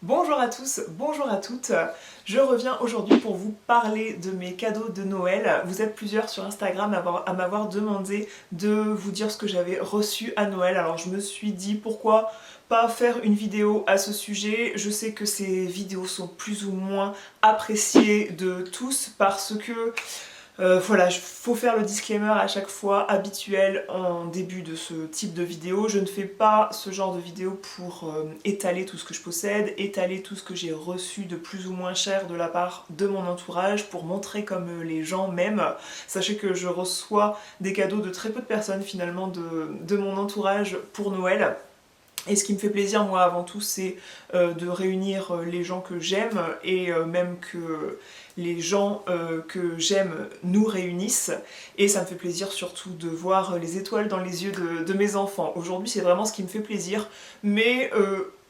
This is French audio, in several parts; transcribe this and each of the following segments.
Bonjour à tous, bonjour à toutes. Je reviens aujourd'hui pour vous parler de mes cadeaux de Noël. Vous êtes plusieurs sur Instagram à m'avoir demandé de vous dire ce que j'avais reçu à Noël. Alors je me suis dit pourquoi pas faire une vidéo à ce sujet. Je sais que ces vidéos sont plus ou moins appréciées de tous parce que voilà, il faut faire le disclaimer à chaque fois habituel en début de ce type de vidéo. Je ne fais pas ce genre de vidéo pour étaler tout ce que je possède, étaler tout ce que j'ai reçu de plus ou moins cher de la part de mon entourage, pour montrer comme les gens m'aiment. Sachez que je reçois des cadeaux de très peu de personnes finalement de mon entourage pour Noël. Et ce qui me fait plaisir, moi, avant tout, c'est de réunir les gens que j'aime et même que les gens que j'aime nous réunissent. Et ça me fait plaisir surtout de voir les étoiles dans les yeux de mes enfants. Aujourd'hui, c'est vraiment ce qui me fait plaisir. Mais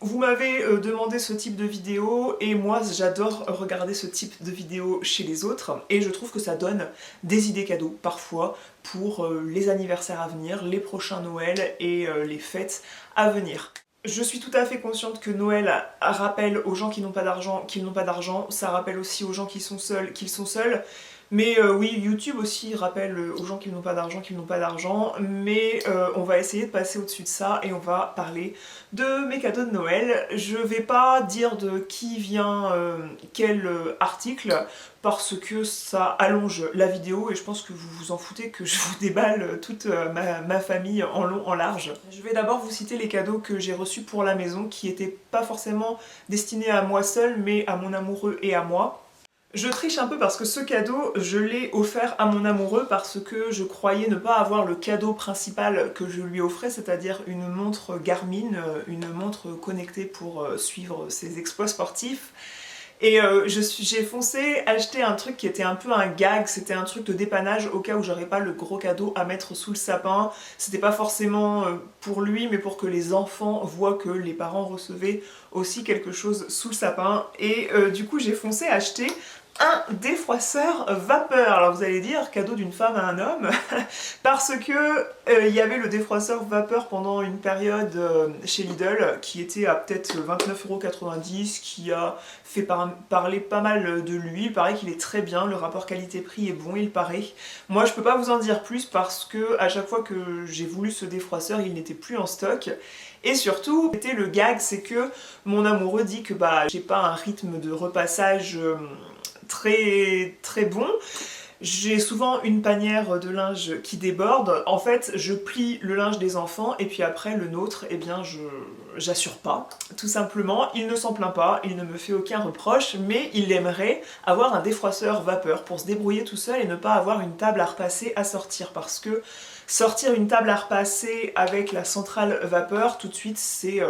vous m'avez demandé ce type de vidéo et moi, j'adore regarder ce type de vidéo chez les autres. Et je trouve que ça donne des idées cadeaux, parfois, pour les anniversaires à venir, les prochains Noëls et les fêtes à venir. Je suis tout à fait consciente que Noël rappelle aux gens qui n'ont pas d'argent qu'ils n'ont pas d'argent, ça rappelle aussi aux gens qui sont seuls qu'ils sont seuls, mais oui, YouTube aussi rappelle aux gens qui n'ont pas d'argent qu'ils n'ont pas d'argent, mais on va essayer de passer au-dessus de ça et on va parler de mes cadeaux de Noël. Je vais pas dire de qui vient quel article, parce que ça allonge la vidéo et je pense que vous vous en foutez que je vous déballe toute ma famille en long, en large. Je vais d'abord vous citer les cadeaux que j'ai reçus pour la maison, qui étaient pas forcément destinés à moi seule, mais à mon amoureux et à moi. Je triche un peu parce que ce cadeau, je l'ai offert à mon amoureux parce que je croyais ne pas avoir le cadeau principal que je lui offrais, c'est-à-dire une montre Garmin, une montre connectée pour suivre ses exploits sportifs. Et j'ai foncé acheter un truc qui était un peu un gag, c'était un truc de dépannage au cas où j'aurais pas le gros cadeau à mettre sous le sapin. C'était pas forcément pour lui, mais pour que les enfants voient que les parents recevaient aussi quelque chose sous le sapin. Et du coup j'ai foncé acheter un défroisseur vapeur. Alors vous allez dire, cadeau d'une femme à un homme, parce que il y avait le défroisseur vapeur pendant une période chez Lidl qui était à peut-être 29,90 €, qui a fait parler pas mal de lui. Il paraît qu'il est très bien, le rapport qualité-prix est bon, il paraît. Moi je peux pas vous en dire plus parce que à chaque fois que j'ai voulu ce défroisseur, il n'était plus en stock. Et surtout, c'était le gag, c'est que mon amoureux dit que bah j'ai pas un rythme de repassage très bon. J'ai souvent une panière de linge qui déborde. En fait, je plie le linge des enfants et puis après le nôtre, eh bien j'assure pas, tout simplement. Il ne s'en plaint pas, il ne me fait aucun reproche, mais il aimerait avoir un défroisseur vapeur pour se débrouiller tout seul et ne pas avoir une table à repasser à sortir, parce que sortir une table à repasser avec la centrale vapeur, tout de suite c'est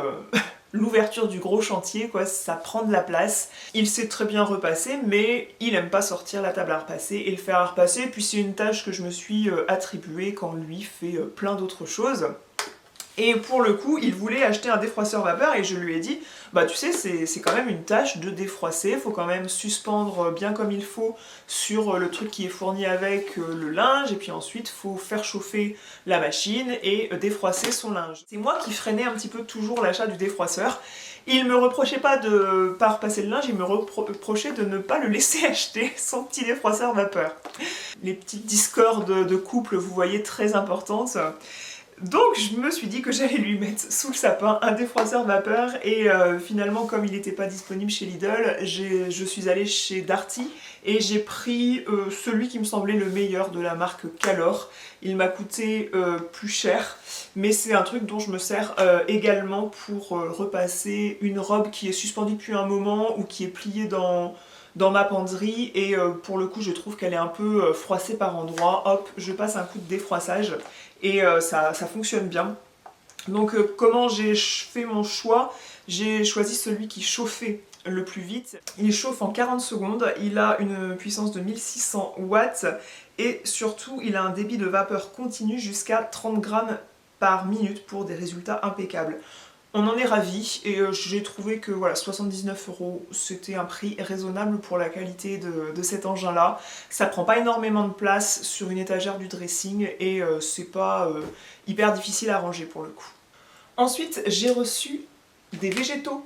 l'ouverture du gros chantier, quoi, ça prend de la place. Il sait très bien repasser, mais il aime pas sortir la table à repasser et le faire à repasser, puis c'est une tâche que je me suis attribuée quand lui fait plein d'autres choses. Et pour le coup, il voulait acheter un défroisseur vapeur et je lui ai dit, bah tu sais, c'est quand même une tâche de défroisser, faut quand même suspendre bien comme il faut sur le truc qui est fourni avec le linge, et puis ensuite faut faire chauffer la machine et défroisser son linge. C'est moi qui freinais un petit peu toujours l'achat du défroisseur. Il me reprochait pas de pas repasser le linge, il me reprochait de ne pas le laisser acheter son petit défroisseur vapeur. Les petites discordes de couple, vous voyez, très importantes. Donc je me suis dit que j'allais lui mettre sous le sapin un défroisseur vapeur et finalement, comme il n'était pas disponible chez Lidl, je suis allée chez Darty et j'ai pris celui qui me semblait le meilleur de la marque Calor. Il m'a coûté plus cher, mais c'est un truc dont je me sers également pour repasser une robe qui est suspendue depuis un moment ou qui est pliée dans ma penderie, et pour le coup je trouve qu'elle est un peu froissée par endroits. Hop, je passe un coup de défroissage et ça fonctionne bien. Donc comment j'ai fait mon choix? J'ai choisi celui qui chauffait le plus vite. Il chauffe en 40 secondes, il a une puissance de 1600 watts et surtout il a un débit de vapeur continu jusqu'à 30 grammes par minute pour des résultats impeccables. On en est ravis et j'ai trouvé que voilà, 79 € c'était un prix raisonnable pour la qualité de cet engin là. Ça prend pas énormément de place sur une étagère du dressing et c'est pas hyper difficile à ranger pour le coup. Ensuite j'ai reçu des végétaux.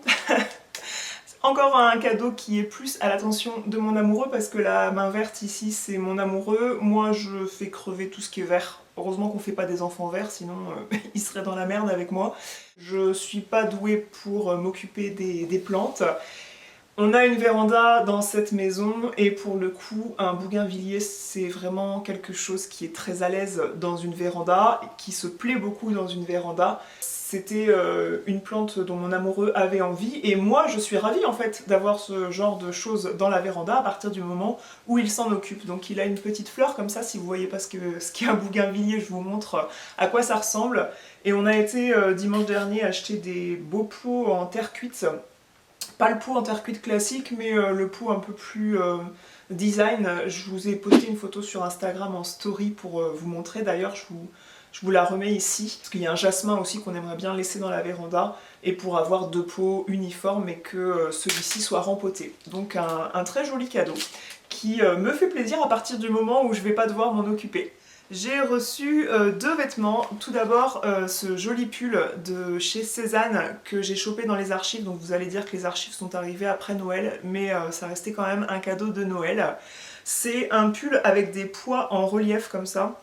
encore un cadeau qui est plus à l'attention de mon amoureux parce que la main verte ici c'est mon amoureux. Moi je fais crever tout ce qui est vert. Heureusement qu'on fait pas des enfants verts, sinon ils seraient dans la merde avec moi. Je suis pas douée pour m'occuper des plantes. On a une véranda dans cette maison et pour le coup un bougainvillier c'est vraiment quelque chose qui est très à l'aise dans une véranda, qui se plaît beaucoup dans une véranda. C'était une plante dont mon amoureux avait envie et moi je suis ravie en fait d'avoir ce genre de choses dans la véranda à partir du moment où il s'en occupe. Donc il a une petite fleur comme ça, si vous voyez pas ce qu'est un bougainvillier, je vous montre à quoi ça ressemble. Et on a été dimanche dernier acheter des beaux pots en terre cuite. Pas le pot en terre cuite classique, mais le pot un peu plus design. Je vous ai posté une photo sur Instagram en story pour vous montrer. D'ailleurs, je vous la remets ici. Parce qu'il y a un jasmin aussi qu'on aimerait bien laisser dans la véranda. Et pour avoir deux pots uniformes et que celui-ci soit rempoté. Donc un très joli cadeau qui me fait plaisir à partir du moment où je vais pas devoir m'en occuper. J'ai reçu deux vêtements. Tout d'abord ce joli pull de chez Cézanne que j'ai chopé dans les archives, donc vous allez dire que les archives sont arrivées après Noël, mais ça restait quand même un cadeau de Noël. C'est un pull avec des pois en relief comme ça.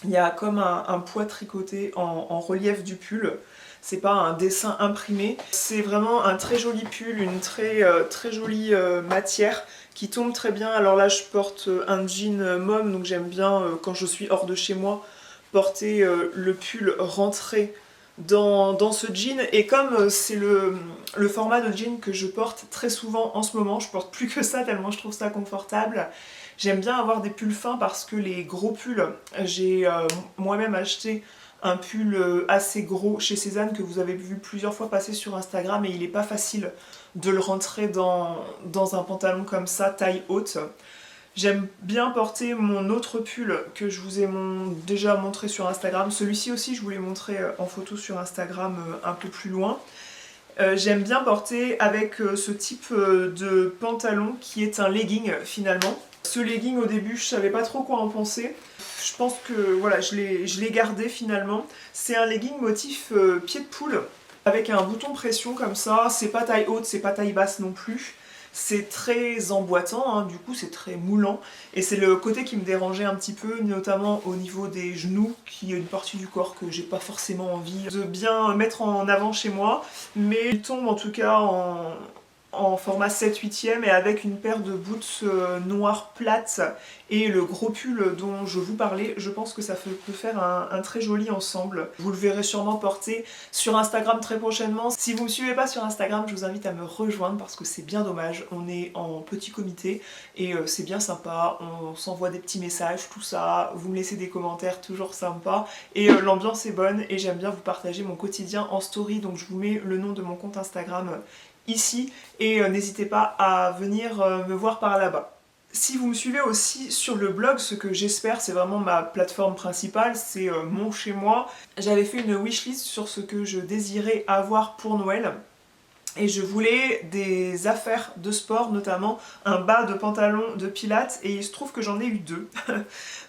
Il y a comme un pois tricoté en relief du pull. C'est pas un dessin imprimé. C'est vraiment un très joli pull, une très jolie matière qui tombe très bien. Alors là je porte un jean mom, donc j'aime bien quand je suis hors de chez moi porter le pull rentré dans ce jean. Et comme c'est le format de jean que je porte très souvent en ce moment, je porte plus que ça tellement je trouve ça confortable. J'aime bien avoir des pulls fins parce que les gros pulls, j'ai moi-même acheté un pull assez gros chez Cézanne que vous avez vu plusieurs fois passer sur Instagram et il n'est pas facile de le rentrer dans un pantalon comme ça, taille haute. J'aime bien porter mon autre pull que je vous ai déjà montré sur Instagram. Celui-ci aussi je vous l'ai montré en photo sur Instagram un peu plus loin. J'aime bien porter avec ce type de pantalon qui est un legging finalement. Ce legging au début je savais pas trop quoi en penser. Je pense que voilà, je l'ai gardé finalement. C'est un legging motif pied de poule avec un bouton pression comme ça. C'est pas taille haute, c'est pas taille basse non plus. C'est très emboîtant, hein, du coup c'est très moulant. Et c'est le côté qui me dérangeait un petit peu, notamment au niveau des genoux, qui est une partie du corps que j'ai pas forcément envie de bien mettre en avant chez moi. Mais il tombe en tout cas en format 7/8e et avec une paire de boots noires plates et le gros pull dont je vous parlais, je pense que ça peut faire un très joli ensemble. Vous le verrez sûrement porter sur Instagram très prochainement. Si vous me suivez pas sur Instagram, je vous invite à me rejoindre parce que c'est bien dommage. On est en petit comité et c'est bien sympa, on s'envoie des petits messages, tout ça, vous me laissez des commentaires, toujours sympa et l'ambiance est bonne et j'aime bien vous partager mon quotidien en story, donc je vous mets le nom de mon compte Instagram ici et n'hésitez pas à venir me voir par là-bas. Si vous me suivez aussi sur le blog, ce que j'espère, c'est vraiment ma plateforme principale, c'est mon chez moi. J'avais fait une wishlist sur ce que je désirais avoir pour Noël. Et je voulais des affaires de sport, notamment un bas de pantalon de pilates, et il se trouve que j'en ai eu deux.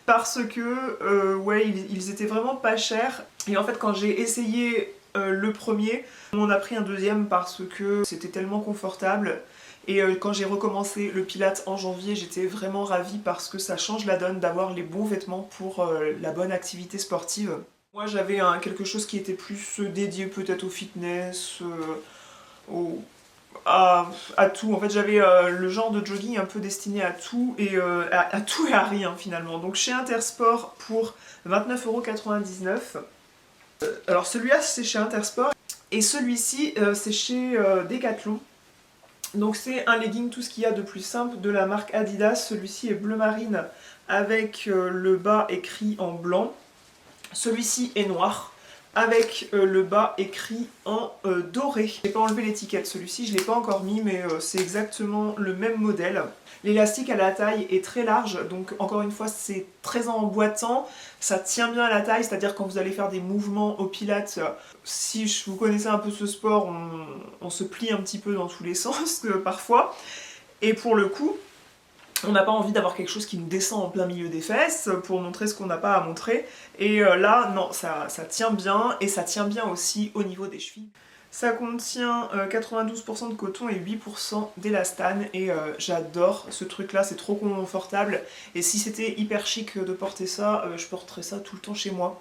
Parce que, ouais, ils étaient vraiment pas chers. Et en fait, quand j'ai essayé le premier, on a pris un deuxième parce que c'était tellement confortable. Et quand j'ai recommencé le pilates en janvier, j'étais vraiment ravie parce que ça change la donne d'avoir les bons vêtements pour la bonne activité sportive. Moi j'avais quelque chose qui était plus dédié peut-être au fitness, à tout. En fait j'avais le genre de jogging un peu destiné à tout et à tout et à rien finalement. Donc chez Intersport pour 29,99 €. Alors celui-là c'est chez Intersport et celui-ci c'est chez Decathlon. Donc c'est un legging tout ce qu'il y a de plus simple de la marque Adidas. Celui-ci est bleu marine avec le bas écrit en blanc. Celui-ci est noir avec le bas écrit en doré. Je n'ai pas enlevé l'étiquette, celui-ci je ne l'ai pas encore mis mais c'est exactement le même modèle. L'élastique à la taille est très large, donc encore une fois c'est très emboîtant, ça tient bien à la taille, c'est-à-dire quand vous allez faire des mouvements au pilates, si vous connaissez un peu ce sport, on se plie un petit peu dans tous les sens parfois, et pour le coup, on n'a pas envie d'avoir quelque chose qui nous descend en plein milieu des fesses pour montrer ce qu'on n'a pas à montrer. Et là, non, ça tient bien et ça tient bien aussi au niveau des chevilles. Ça contient 92% de coton et 8% d'élastane et j'adore ce truc là, c'est trop confortable et si c'était hyper chic de porter ça, je porterais ça tout le temps chez moi.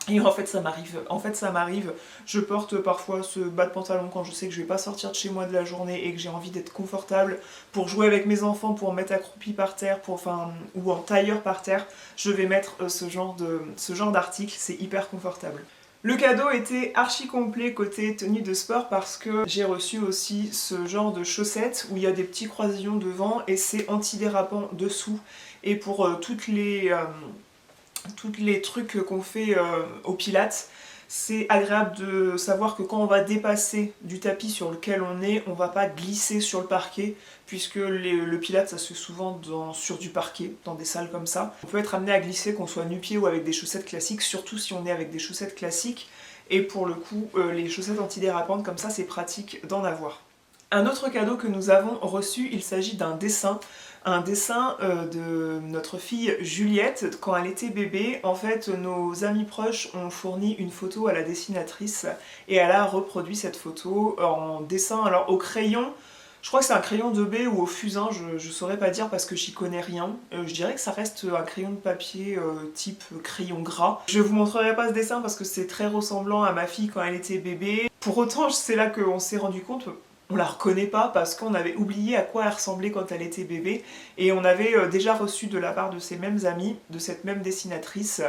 Et ça m'arrive, je porte parfois ce bas de pantalon quand je sais que je vais pas sortir de chez moi de la journée et que j'ai envie d'être confortable pour jouer avec mes enfants, pour me mettre accroupi par terre, ou en tailleur par terre, je vais mettre ce genre d'article, c'est hyper confortable. Le cadeau était archi complet côté tenue de sport parce que j'ai reçu aussi ce genre de chaussettes où il y a des petits croisillons devant et c'est antidérapant dessous. Et pour toutes les trucs qu'on fait au pilates, c'est agréable de savoir que quand on va dépasser du tapis sur lequel on va pas glisser sur le parquet, puisque le pilates ça se fait souvent sur du parquet, dans des salles comme ça. On peut être amené à glisser qu'on soit nu-pied ou avec des chaussettes classiques, surtout si on est avec des chaussettes classiques, et pour le coup, les chaussettes antidérapantes comme ça, c'est pratique d'en avoir. Un autre cadeau que nous avons reçu, il s'agit d'un dessin. Un dessin de notre fille Juliette quand elle était bébé. En fait, nos amis proches ont fourni une photo à la dessinatrice et elle a reproduit cette photo en dessin, alors au crayon. Je crois que c'est un crayon 2B ou au fusain, je saurais pas dire parce que j'y connais rien. Je dirais que ça reste un crayon de papier type crayon gras. Je vous montrerai pas ce dessin parce que c'est très ressemblant à ma fille quand elle était bébé. Pour autant, c'est là qu'on s'est rendu compte, on la reconnaît pas parce qu'on avait oublié à quoi elle ressemblait quand elle était bébé et on avait déjà reçu de la part de ces mêmes amis, de cette même dessinatrice,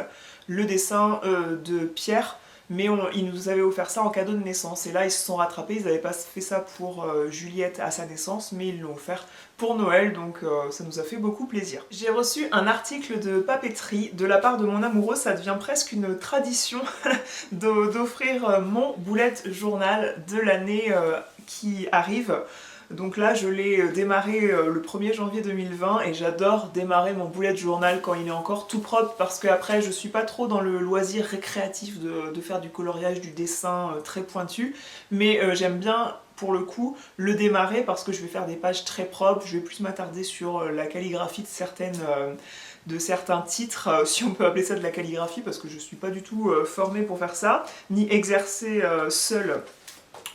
le dessin de Pierre, mais ils nous avaient offert ça en cadeau de naissance et là ils se sont rattrapés, ils n'avaient pas fait ça pour Juliette à sa naissance mais ils l'ont offert pour Noël, donc ça nous a fait beaucoup plaisir. J'ai reçu un article de papeterie de la part de mon amoureux, ça devient presque une tradition d'offrir mon bullet journal de l'année qui arrive. Donc là je l'ai démarré le 1er janvier 2020 et j'adore démarrer mon bullet journal quand il est encore tout propre parce qu'après je suis pas trop dans le loisir récréatif de faire du coloriage, du dessin très pointu, mais j'aime bien pour le coup le démarrer parce que je vais faire des pages très propres, je vais plus m'attarder sur la calligraphie de certains titres, si on peut appeler ça de la calligraphie parce que je suis pas du tout formée pour faire ça, ni exercer seule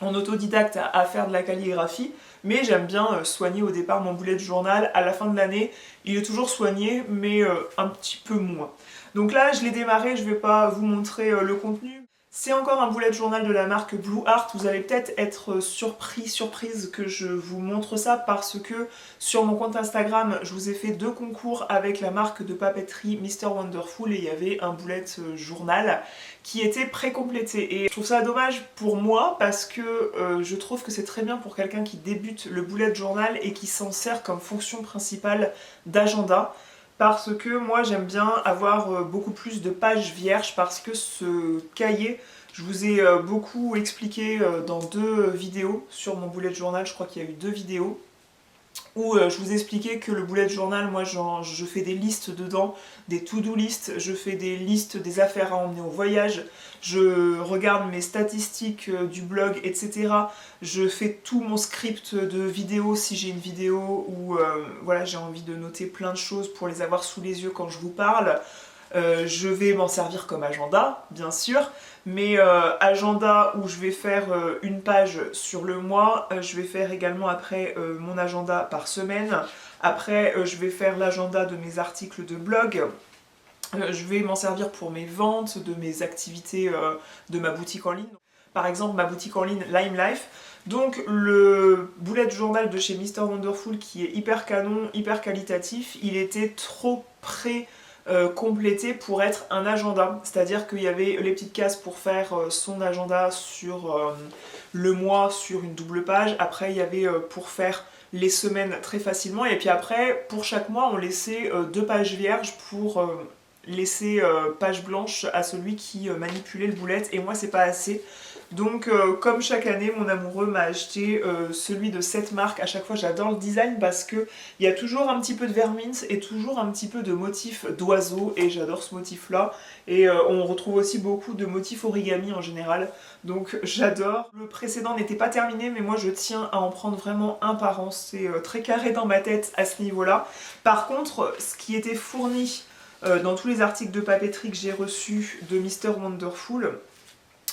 en autodidacte à faire de la calligraphie, mais j'aime bien soigner au départ mon bullet journal. À la fin de l'année, il est toujours soigné, mais un petit peu moins. Donc là, je l'ai démarré, je vais pas vous montrer le contenu. C'est encore un bullet journal de la marque Blue Art, vous allez peut-être être surprise que je vous montre ça parce que sur mon compte Instagram, je vous ai fait 2 concours avec la marque de papeterie Mr Wonderful et il y avait un bullet journal qui était précomplété. Et je trouve ça dommage pour moi parce que je trouve que c'est très bien pour quelqu'un qui débute le bullet journal et qui s'en sert comme fonction principale d'agenda. Parce que moi j'aime bien avoir beaucoup plus de pages vierges parce que ce cahier, je vous ai beaucoup expliqué dans 2 vidéos sur mon bullet journal, je crois qu'il y a eu 2 vidéos où je vous expliquais que le bullet journal, moi je fais des listes dedans, des to-do list, je fais des listes des affaires à emmener au voyage, je regarde mes statistiques du blog, etc. Je fais tout mon script de vidéo si j'ai une vidéo où voilà, j'ai envie de noter plein de choses pour les avoir sous les yeux quand je vous parle. Je vais m'en servir comme agenda, bien sûr, mais agenda où je vais faire une page sur le mois, je vais faire également après mon agenda par semaine, après je vais faire l'agenda de mes articles de blog, je vais m'en servir pour mes ventes, de mes activités de ma boutique en ligne. Par exemple, ma boutique en ligne Lime Life. Donc le bullet journal de chez Mr Wonderful qui est hyper canon, hyper qualitatif, il était trop complété pour être un agenda. C'est-à-dire qu'il y avait les petites cases pour faire son agenda sur le mois sur une double page. Après il y avait pour faire les semaines très facilement. Et puis après, pour chaque mois, on laissait 2 pages vierges pour laisser page blanche à celui qui manipulait le bullet. Et moi, c'est pas assez. Donc comme chaque année, mon amoureux m'a acheté celui de cette marque. À chaque fois, j'adore le design parce qu'il y a toujours un petit peu de vermins et toujours un petit peu de motifs d'oiseaux et j'adore ce motif-là. Et on retrouve aussi beaucoup de motifs origami en général. Donc j'adore. Le précédent n'était pas terminé, mais moi je tiens à en prendre vraiment un par an. C'est très carré dans ma tête à ce niveau-là. Par contre, ce qui était fourni dans tous les articles de papeterie que j'ai reçus de Mr Wonderful,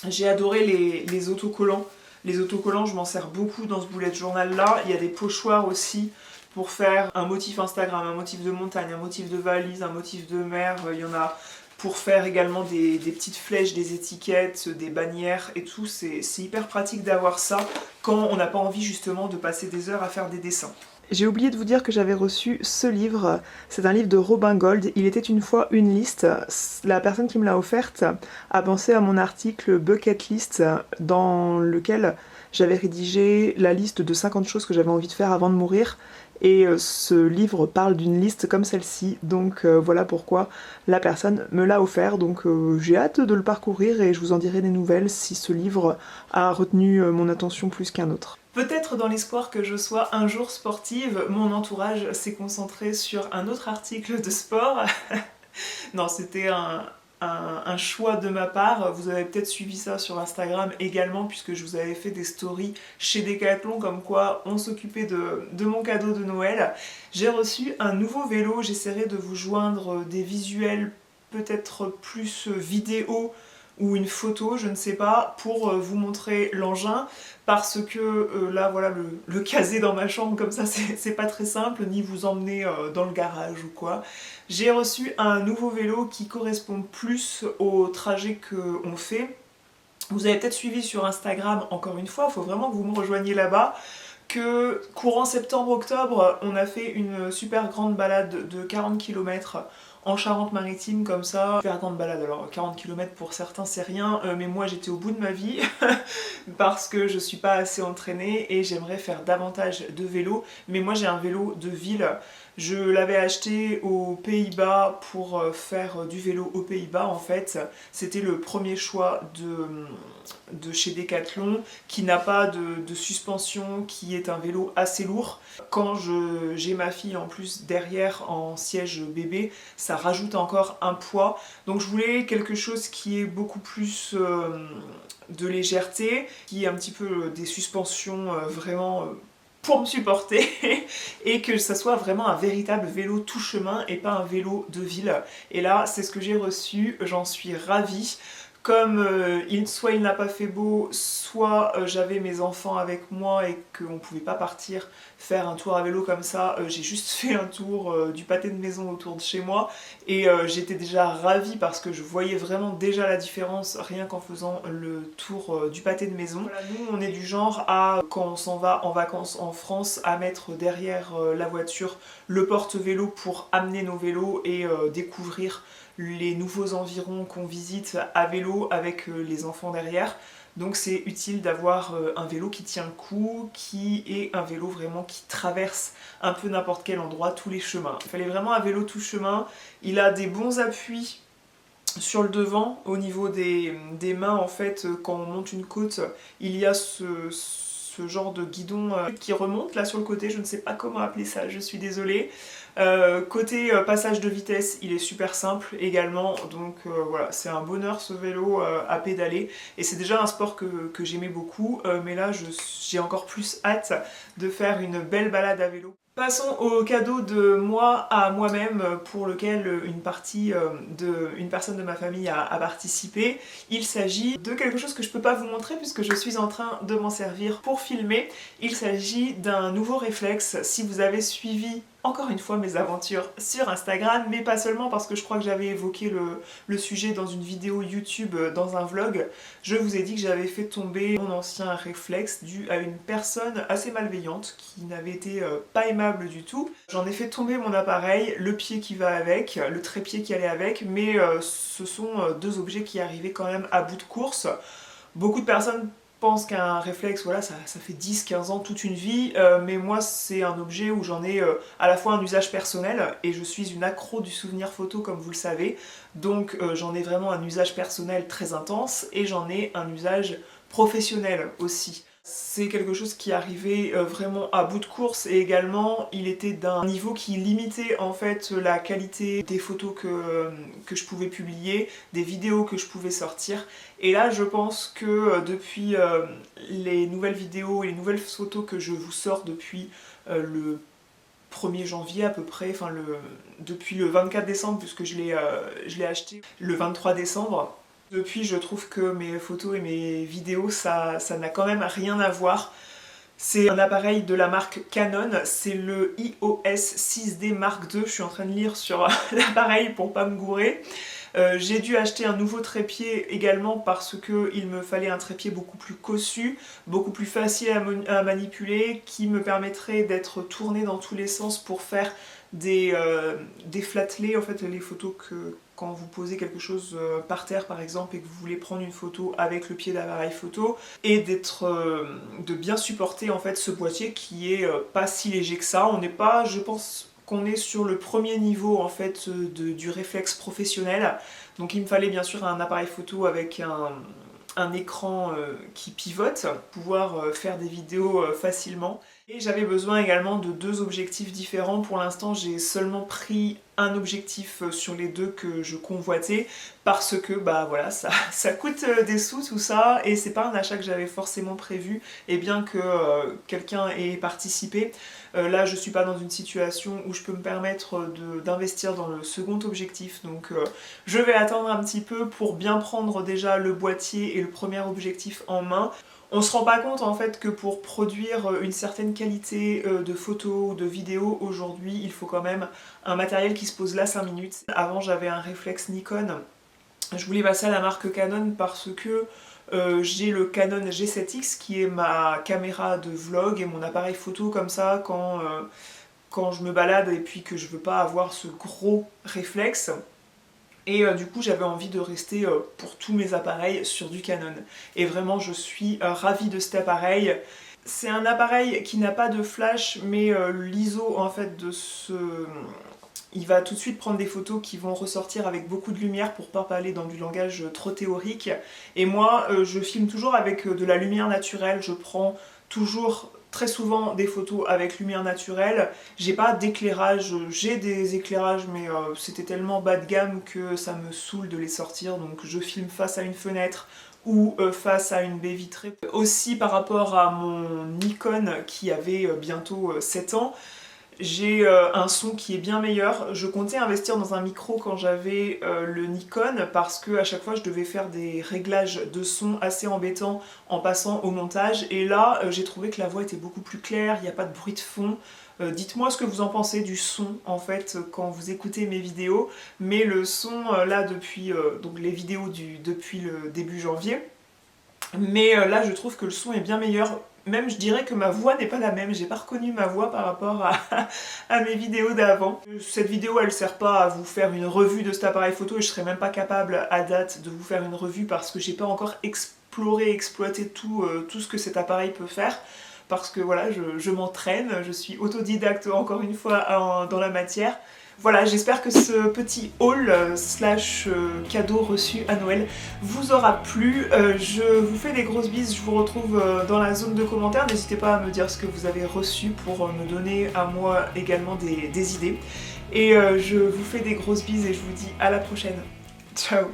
j'ai adoré les autocollants, Les autocollants, je m'en sers beaucoup dans ce bullet journal là. Il y a des pochoirs aussi pour faire un motif Instagram, un motif de montagne, un motif de valise, un motif de mer. Il y en a pour faire également des petites flèches, des étiquettes, des bannières et tout. C'est hyper pratique d'avoir ça quand on n'a pas envie justement de passer des heures à faire des dessins. J'ai oublié de vous dire que j'avais reçu ce livre, c'est un livre de Robin Gold, il était une fois une liste. La personne qui me l'a offerte a pensé à mon article Bucket List dans lequel j'avais rédigé la liste de 50 choses que j'avais envie de faire avant de mourir. Et ce livre parle d'une liste comme celle-ci, donc voilà pourquoi la personne me l'a offert. Donc j'ai hâte de le parcourir et je vous en dirai des nouvelles si ce livre a retenu mon attention plus qu'un autre. Peut-être dans l'espoir que je sois un jour sportive, mon entourage s'est concentré sur un autre article de sport. Non, c'était un choix de ma part. Vous avez peut-être suivi ça sur Instagram également, puisque je vous avais fait des stories chez Decathlon comme quoi on s'occupait de mon cadeau de Noël. J'ai reçu un nouveau vélo, j'essaierai de vous joindre des visuels peut-être plus vidéo ou une photo, je ne sais pas, pour vous montrer l'engin, parce que là voilà, le caser dans ma chambre comme ça c'est pas très simple, ni vous emmener dans le garage ou quoi. J'ai reçu un nouveau vélo qui correspond plus au trajet qu'on fait. Vous avez peut-être suivi sur Instagram, encore une fois, il faut vraiment que vous me rejoigniez là-bas, que courant septembre-octobre, on a fait une super grande balade de 40 km en Charente-Maritime comme ça. Super grande balade, alors 40 km pour certains c'est rien, mais moi j'étais au bout de ma vie parce que je suis pas assez entraînée et j'aimerais faire davantage de vélo, mais moi j'ai un vélo de ville. Je l'avais acheté aux Pays-Bas pour faire du vélo aux Pays-Bas en fait. C'était le premier choix de chez Decathlon, qui n'a pas de suspension, qui est un vélo assez lourd. Quand j'ai ma fille en plus derrière en siège bébé, ça rajoute encore un poids. Donc je voulais quelque chose qui est beaucoup plus de légèreté, qui est un petit peu des suspensions vraiment pour me supporter et que ça soit vraiment un véritable vélo tout chemin et pas un vélo de ville. Et là c'est ce que j'ai reçu, j'en suis ravie. Comme soit il n'a pas fait beau, soit j'avais mes enfants avec moi et qu'on ne pouvait pas partir faire un tour à vélo comme ça, j'ai juste fait un tour du pâté de maison autour de chez moi et j'étais déjà ravie parce que je voyais vraiment déjà la différence rien qu'en faisant le tour du pâté de maison. Voilà, nous on est du genre à, quand on s'en va en vacances en France, à mettre derrière la voiture le porte-vélo pour amener nos vélos et découvrir les nouveaux environs qu'on visite à vélo avec les enfants derrière. Donc c'est utile d'avoir un vélo qui tient le coup, qui est un vélo vraiment qui traverse un peu n'importe quel endroit, tous les chemins. Il fallait vraiment un vélo tout chemin. Il a des bons appuis sur le devant, au niveau des mains en fait, quand on monte une côte, il y a ce genre de guidon qui remonte là sur le côté, je ne sais pas comment appeler ça, je suis désolée. Côté passage de vitesse, il est super simple également, donc voilà, c'est un bonheur ce vélo à pédaler, et c'est déjà un sport que j'aimais beaucoup, mais là j'ai encore plus hâte de faire une belle balade à vélo. Passons au cadeau de moi à moi-même pour lequel une personne de ma famille a participé. Il s'agit de quelque chose que je peux pas vous montrer puisque je suis en train de m'en servir pour filmer. Il s'agit d'un nouveau réflexe. Si vous avez suivi encore une fois mes aventures sur Instagram, mais pas seulement parce que je crois que j'avais évoqué le sujet dans une vidéo YouTube, dans un vlog, je vous ai dit que j'avais fait tomber mon ancien réflexe dû à une personne assez malveillante qui n'avait été pas aimable du tout. J'en ai fait tomber mon appareil, le pied qui va avec, le trépied qui allait avec, mais ce sont deux objets qui arrivaient quand même à bout de course. Beaucoup de personnes pense qu'un réflexe, voilà, ça fait 10-15 ans, toute une vie, mais moi c'est un objet où j'en ai à la fois un usage personnel, et je suis une accro du souvenir photo comme vous le savez, donc j'en ai vraiment un usage personnel très intense, et j'en ai un usage professionnel aussi. C'est quelque chose qui arrivait vraiment à bout de course, et également il était d'un niveau qui limitait en fait la qualité des photos que je pouvais publier, des vidéos que je pouvais sortir. Et là je pense que depuis les nouvelles vidéos et les nouvelles photos que je vous sors depuis le 1er janvier à peu près, depuis le 24 décembre puisque je l'ai acheté le 23 décembre, Depuis, je trouve que mes photos et mes vidéos, ça n'a quand même rien à voir. C'est un appareil de la marque Canon, c'est le EOS 6D Mark II, je suis en train de lire sur l'appareil pour pas me gourer. J'ai dû acheter un nouveau trépied également parce qu'il me fallait un trépied beaucoup plus cossu, beaucoup plus facile à manipuler, qui me permettrait d'être tourné dans tous les sens pour faire des flat lay, en fait les photos que quand vous posez quelque chose par terre par exemple et que vous voulez prendre une photo avec le pied d'appareil photo, et de bien supporter en fait ce boîtier qui est pas si léger que ça. On n'est pas, je pense qu'on est sur le premier niveau en fait du réflexe professionnel. Donc il me fallait bien sûr un appareil photo avec un écran qui pivote, pour pouvoir faire des vidéos facilement. Et j'avais besoin également de 2 objectifs différents. Pour l'instant, j'ai seulement pris un objectif sur les 2 que je convoitais parce que bah voilà, ça coûte des sous tout ça, et c'est pas un achat que j'avais forcément prévu, et bien que quelqu'un ait participé, là je suis pas dans une situation où je peux me permettre d'investir dans le second objectif, donc je vais attendre un petit peu pour bien prendre déjà le boîtier et le premier objectif en main. On se rend pas compte en fait que pour produire une certaine qualité de photos ou de vidéos aujourd'hui, il faut quand même un matériel qui se pose là 5 minutes. Avant j'avais un réflexe Nikon, je voulais passer à la marque Canon parce que j'ai le Canon G7X qui est ma caméra de vlog et mon appareil photo comme ça quand je me balade et puis que je veux pas avoir ce gros réflexe. Et du coup j'avais envie de rester pour tous mes appareils sur du Canon. Et vraiment je suis ravie de cet appareil. C'est un appareil qui n'a pas de flash, mais l'ISO en fait il va tout de suite prendre des photos qui vont ressortir avec beaucoup de lumière pour pas parler dans du langage trop théorique. Et moi je filme toujours avec de la lumière naturelle, je prends toujours très souvent des photos avec lumière naturelle. J'ai pas d'éclairage, j'ai des éclairages mais c'était tellement bas de gamme que ça me saoule de les sortir, donc je filme face à une fenêtre ou face à une baie vitrée. Aussi par rapport à mon Nikon qui avait bientôt 7 ans, j'ai un son qui est bien meilleur. Je comptais investir dans un micro quand j'avais le Nikon parce que à chaque fois je devais faire des réglages de son assez embêtants en passant au montage, et là j'ai trouvé que la voix était beaucoup plus claire, il n'y a pas de bruit de fond. Dites-moi ce que vous en pensez du son en fait quand vous écoutez mes vidéos, mais le son là depuis donc les vidéos depuis le début janvier, mais là je trouve que le son est bien meilleur. Même je dirais que ma voix n'est pas la même, j'ai pas reconnu ma voix par rapport à mes vidéos d'avant. Cette vidéo elle sert pas à vous faire une revue de cet appareil photo et je serais même pas capable à date de vous faire une revue parce que j'ai pas encore exploité tout ce que cet appareil peut faire. Parce que voilà, je m'entraîne, je suis autodidacte encore une fois dans la matière. Voilà, j'espère que ce petit haul slash cadeau reçu à Noël vous aura plu. Je vous fais des grosses bises, je vous retrouve dans la zone de commentaires. N'hésitez pas à me dire ce que vous avez reçu pour me donner à moi également des idées. Et je vous fais des grosses bises et je vous dis à la prochaine. Ciao!